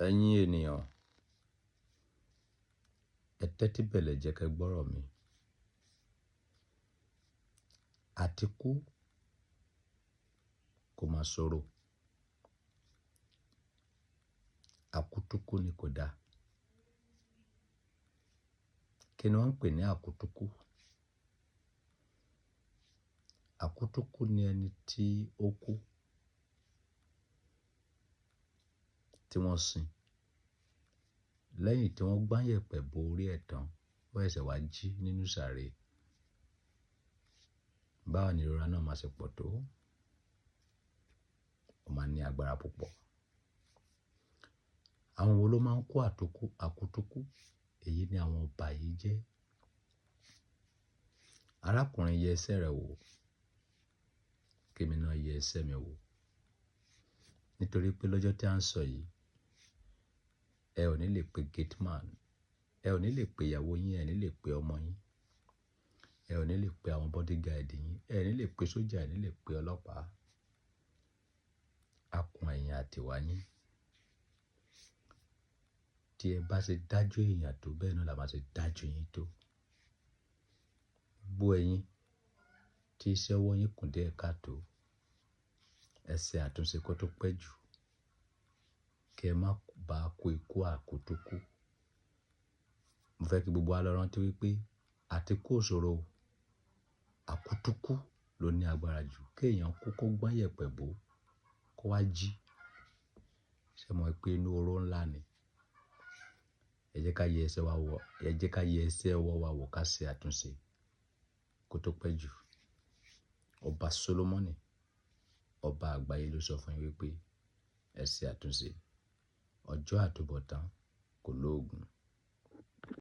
Ẹ̀yin ènìyàn, ẹ tẹ́tí bẹ̀lẹ̀ jẹ́ kẹ́ gbọ́rọ̀ mi. Àti kú kò máa ṣòro. Àkútúkú ni kò da. Kí ni wọ́n ń pè ní àkútúkú? Àkútúkú ni ẹni tí ó kú, tí wọ́n sin. Lẹ́yìn tí wọ́n gbá yẹ̀pẹ̀ bo orí ẹ̀ tàn, ó ṣẹ̀ṣẹ̀ wá jí nínú sàárè. Báwo ni ìrora náà máa ṣe pọ̀ tó? Ó máa ní agbára púpọ̀. Àwọn wo ló máa ń kó àkútúkú? Èyí ni àwọn ọba yìí jẹ́. Arákùnrin yẹ ẹsẹ̀ rẹ̀ wò, kí èmi náà yẹ ẹsẹ̀ mi wò. Nítorí pé lọ́jọ́ tí a ń sọ yìí, ẹ ò ní lè pe gate man, ẹ ò ní lè pe ìyàwó yín, ẹ ò ní lè pe ọmọ yín, ẹ ò ní lè pe àwọn bodyguard yín, ẹ ò ní lè pe sójà, ẹ ò ní lè pe ọlọ́pàá. Akun ẹ̀yin àti ìwà yín. Tí ẹ bá ṣe dájú èèyàn tó, bẹ́ẹ̀ náà la máa ṣe dájú yín tó. Gbogbo ẹ̀yin tí iṣẹ́ ọwọ́ yín kùn díẹ̀ káàtó, ẹ ṣe àtúnṣe kó tó pẹ́ jù. Kí ẹ má bá kú ikú àkútúkú. Mo fẹ́ kí gbogbo wa lọ rántí wípé àti kú ò ṣòro. Àkútúkú ló ní agbára jù. Kí èèyàn kú kó gbá yẹ̀pẹ̀ bò, kó wá jí. Ṣé ẹ mọ̀ pé inú oró ńlá ni? Ẹ jẹ́ ká yẹ ẹsẹ̀ wa wò, ẹ jẹ́ ká yẹ ẹsẹ̀ ọwọ́ wa wò ká ṣe àtúnṣe kó tó pẹ́ jù. Ọba Solomoni, ọba àgbáyé ló sọ fún yín wípé ẹ ṣe àtúnṣe. Ọjọ́ àtúbọ̀tán kò lóògùn.